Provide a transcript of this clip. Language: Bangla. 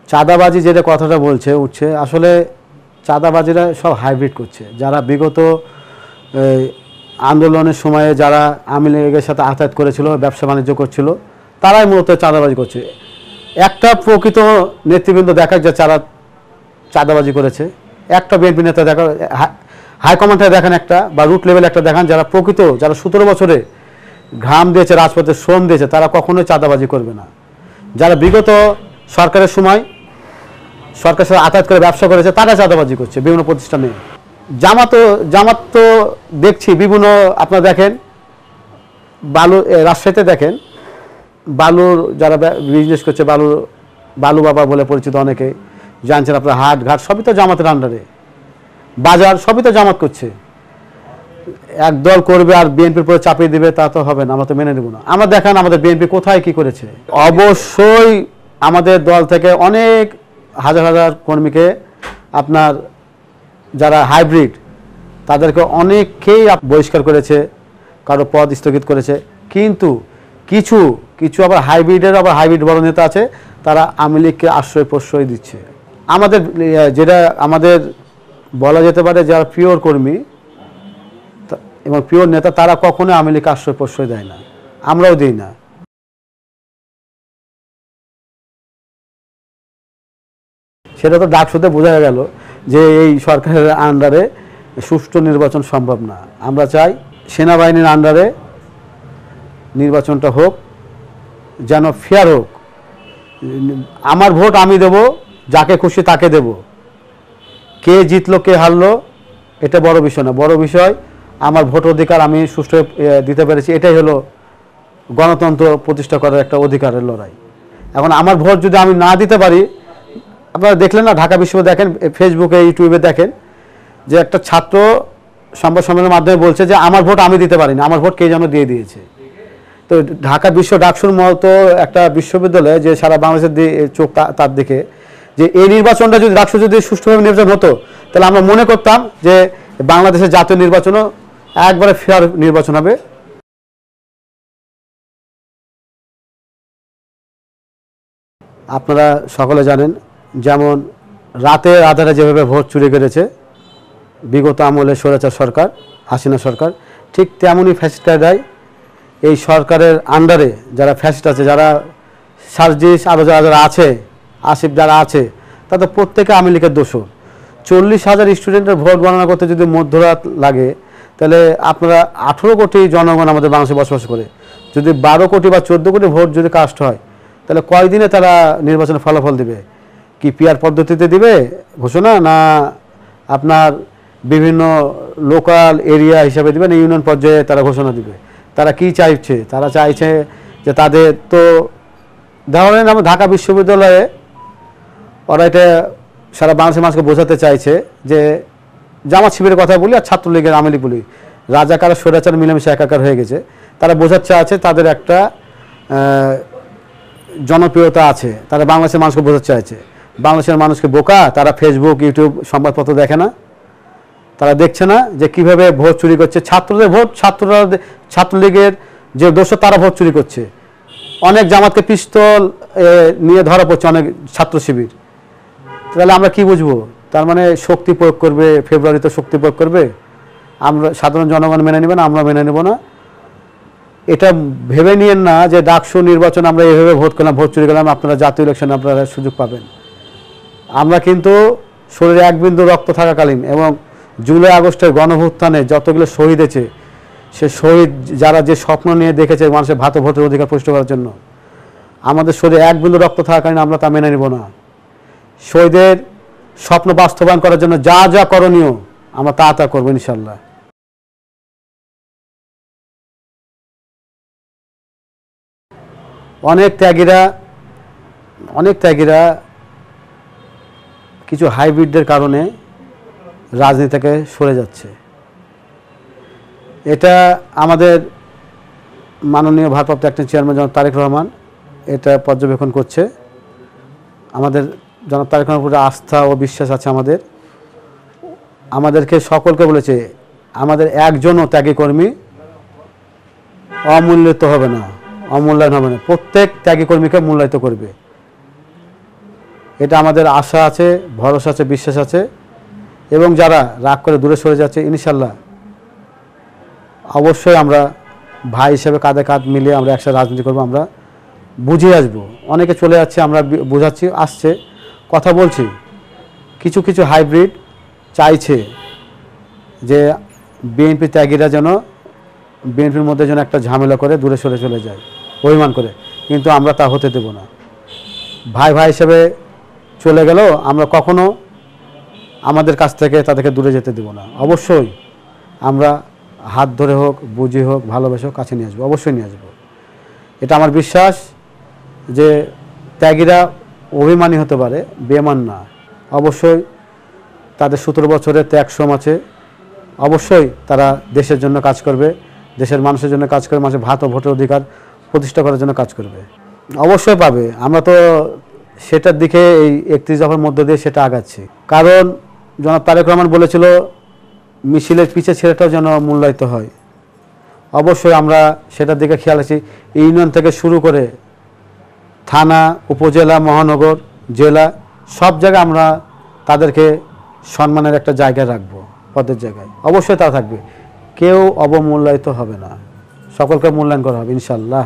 চাঁদাবাজি যেটা কথাটা উঠছে আসলে চাঁদাবাজিরা সব হাইব্রিড করছে। যারা বিগত আন্দোলনের সময়ে যারা আওয়ামী লীগের সাথে আঘাত করেছিল, ব্যবসা বাণিজ্য করছিল, তারাই মূলত চাঁদাবাজি করছে। একটা প্রকৃত নেতৃবৃন্দ দেখা যায় যারা চাঁদাবাজি করেছে, একটা বিএনপি নেতা দেখা, হাইকমান্ডে দেখেন একটা, বা রুট লেভেল একটা দেখান যারা প্রকৃত, যারা 17 বছরে ঘাম দিয়েছে, রাজপথে শ্রম দিয়েছে, তারা কখনোই চাঁদাবাজি করবে না। যারা বিগত সরকারের সময় সরকারের সাথে আঘাত করে ব্যবসা করেছে, তারা চাঁদাবাজি করছে বিভিন্ন প্রতিষ্ঠানে। জামাত তো দেখছি বিভিন্ন, আপনারা দেখেন বালু, রাজশাহীতে দেখেন বালুর যারা বিজনেস করছে, বালু বাবা বলে পরিচিত, অনেকে জানছেন আপনার, হাট ঘাট সবই তো জামাতের আন্ডারে, বাজার সবই তো জামাত করছে। একদল করবে আর বিএনপির উপরে চাপিয়ে দিবে, তা তো হবে না, আমরা তো মেনে নেব না। আমরা দেখান আমাদের বিএনপি কোথায় কি করেছে। অবশ্যই আমাদের দল থেকে অনেক হাজার হাজার কর্মীকে, আপনার যারা হাইব্রিড, তাদেরকে অনেককেই বহিষ্কার করেছে, কারো পদ স্থগিত করেছে। কিন্তু কিছু আবার হাইব্রিড বড় নেতা আছে, তারা আওয়ামী লীগকে আশ্রয় প্রশ্রয় দিচ্ছে। আমাদের যেটা আমাদের বলা যেতে পারে, যারা পিওর কর্মী এবং পিওর নেতা, তারা কখনোই আওয়ামী লীগকে আশ্রয় প্রশ্রয় দেয় না, আমরাও দিই না। সেটা তো ডাকসুতে বোঝা গেল যে এই সরকারের আন্ডারে সুষ্ঠু নির্বাচন সম্ভব না। আমরা চাই সেনাবাহিনীর আন্ডারে নির্বাচনটা হোক, যেন ফেয়ার হোক। আমার ভোট আমি দেব, যাকে খুশি তাকে দেব, কে জিতলো কে হারলো এটা বড় বিষয় না। বড় বিষয় আমার ভোট অধিকার আমি সুষ্ঠু দিতে পেরেছি, এটাই হলো গণতন্ত্র প্রতিষ্ঠা করার একটা অধিকারের লড়াই। এখন আমার ভোট যদি আমি না দিতে পারি, আপনারা দেখলেন না ঢাকা বিশ্ববিদ্যালয়, দেখেন ফেসবুকে ইউটিউবে দেখেন যে একটা ছাত্র সংবাদ সম্মেলনের মাধ্যমে বলছে যে আমার ভোট আমি দিতে পারিনি, আমার ভোট কে যেন দিয়ে দিয়েছে। তো ঢাকা ডাকসুর মতো একটা বিশ্ববিদ্যালয়ে যে সারা বাংলাদেশের চোখ তার দিকে, যে এই নির্বাচনটা যদি ডাকসু যদি সুষ্ঠুভাবে নির্বাচন হতো, তাহলে আমরা মনে করতাম যে বাংলাদেশের জাতীয় নির্বাচনও একবারে ফেয়ার নির্বাচন হবে। আপনারা সকলে জানেন, যেমন রাতের আধারে যেভাবে ভোট চুরি করেছে বিগত আমলে স্বৈরাচার সরকার, হাসিনা সরকার, ঠিক তেমনই ফ্যাসিস্টরা দেয়। এই সরকারের আন্ডারে যারা ফ্যাসিস্ট আছে, যারা সার্জিস, আরও যারা আছে, আসিফ যারা আছে, তাদের প্রত্যেকে আওয়ামী লীগের দোষর। 40,000 স্টুডেন্টের ভোট গণনা করতে যদি মধ্যরাত লাগে, তাহলে আপনারা 18 কোটি জনগণ আমাদের বাংলাদেশে বসবাস করে, যদি 12 কোটি বা 14 কোটি ভোট যদি কাস্ট হয়, তাহলে কয়দিনে তারা নির্বাচনের ফলাফল দিবে? কি পিআর পদ্ধতিতে দিবে ঘোষণা, না আপনার বিভিন্ন লোকাল এরিয়া হিসাবে দিবে, না ইউনিয়ন পর্যায়ে তারা ঘোষণা দিবে? তারা কি চাইছে? তারা চাইছে যে তাদের তো ধরেন আমরা ঢাকা বিশ্ববিদ্যালয়ে, ওরা এটা সারা বাংলাদেশের মানুষকে বোঝাতে চাইছে যে জামাত শিবিরের কথা বলি আর ছাত্রলীগের আওয়ামী লীগ বলি, রাজাকার স্বৈরাচার মিলেমিশে একাকার হয়ে গেছে। তারা বোঝাতে চাইছে তাদের একটা জনপ্রিয়তা আছে, তারা বাংলাদেশের মানুষকে বোঝাতে চাইছে। বাংলাদেশের মানুষকে বোকা, তারা ফেসবুক ইউটিউব সংবাদপত্র দেখে না, তারা দেখছে না যে কিভাবে ভোট চুরি করছে। ছাত্রদের ভোট, ছাত্রলীগের যে দোষ, তারা ভোট চুরি করছে। অনেক জামাতকে পিস্তল নিয়ে ধরা পড়ছে, অনেক ছাত্র শিবির। তাহলে আমরা কি বুঝবো? তার মানে শক্তি প্রয়োগ করবে, ফেব্রুয়ারিতে শক্তি প্রয়োগ করবে। আমরা সাধারণ জনগণ মেনে নেবে না, আমরা মেনে নেব না। এটা ভেবে নিয়েন না যে ডাকসু নির্বাচন আমরা এভাবে ভোট করলাম, ভোট চুরি করলাম, আপনারা জাতীয় ইলেকশনে আপনারা সুযোগ পাবেন। আমরা কিন্তু শরীরে এক বিন্দু রক্ত থাকাকালীন এবং জুলাই আগস্টের গণভ্যুত্থানে যতগুলো শহীদ হয়েছে, সে শহীদ যারা যে স্বপ্ন নিয়ে দেখেছে মানুষের ভোটের অধিকার প্রতিষ্ঠা করার জন্য, আমাদের শরীরে এক বিন্দু রক্ত থাকাকালীন আমরা তা মেনে নেব না। শহীদের স্বপ্ন বাস্তবায়ন করার জন্য যা যা করণীয় আমরা তা করবো ইনশাল্লাহ। অনেক ত্যাগীরা কিছু হাইব্রিডদের কারণে রাজনীতি থেকে সরে যাচ্ছে। এটা আমাদের মাননীয় ভারপ্রাপ্ত অ্যাক্টিং চেয়ারম্যান জনাব তারেক রহমান এটা পর্যবেক্ষণ করছে। আমাদের জনাব তারেক রহমানের উপরে আস্থা ও বিশ্বাস আছে আমাদেরকে সকলকে বলেছে, আমাদের একজনও ত্যাগী কর্মী অমূল্যায়িত হবে না, অমূল্যায়ন হবে না। প্রত্যেক ত্যাগী কর্মীকে মূল্যায়িত করবে। এটা আমাদের আশা আছে, ভরসা আছে, বিশ্বাস আছে। এবং যারা রাগ করে দূরে সরে যাচ্ছে, ইনশাল্লাহ অবশ্যই আমরা ভাই হিসেবে কাঁধে কাঁধ মিলিয়ে আমরা একসাথে রাজনীতি করবো, আমরা বুঝিয়ে আসবো। অনেকে চলে যাচ্ছে, আমরা বোঝাচ্ছি, আসছে, কথা বলছি। কিছু কিছু হাইব্রিড চাইছে যে বিএনপি ত্যাগীরা যেন বিএনপির মধ্যে যেন একটা ঝামেলা করে দূরে সরে চলে যায়, অভিমান করে, কিন্তু আমরা তা হতে দেব না। ভাই ভাই হিসেবে চলে গেলেও আমরা কখনো আমাদের কাছ থেকে তাদেরকে দূরে যেতে দেব না। অবশ্যই আমরা হাত ধরে হোক, বুঝিয়ে হোক, ভালোবেসে হোক কাছে নিয়ে আসবো, অবশ্যই নিয়ে আসবো। এটা আমার বিশ্বাস যে ত্যাগীরা অভিমানী হতে পারে, বেমান না। অবশ্যই তাদের 17 বছরের ত্যাগ শ্রম আছে, অবশ্যই তারা দেশের জন্য কাজ করবে, দেশের মানুষের জন্য কাজ করবে, মানুষের ভাত ও ভোটের অধিকার প্রতিষ্ঠা করার জন্য কাজ করবে। অবশ্যই পাবে, আমরা তো সেটার দিকে এই 31 দফার মধ্য দিয়ে সেটা আগাচ্ছি। কারণ জনাব তারেক রহমান বলেছিল মিছিলের পিছে ছেলেটাও যেন মূল্যায়িত হয়। অবশ্যই আমরা সেটার দিকে খেয়াল আছি। ইউনিয়ন থেকে শুরু করে থানা, উপজেলা, মহানগর, জেলা, সব জায়গায় আমরা তাদেরকে সম্মানের একটা জায়গায় রাখবো, পদের জায়গায় অবশ্যই তা থাকবে। কেউ অবমূল্যায়িত হবে না, সকলকে মূল্যায়ন করা হবে ইনশাল্লাহ।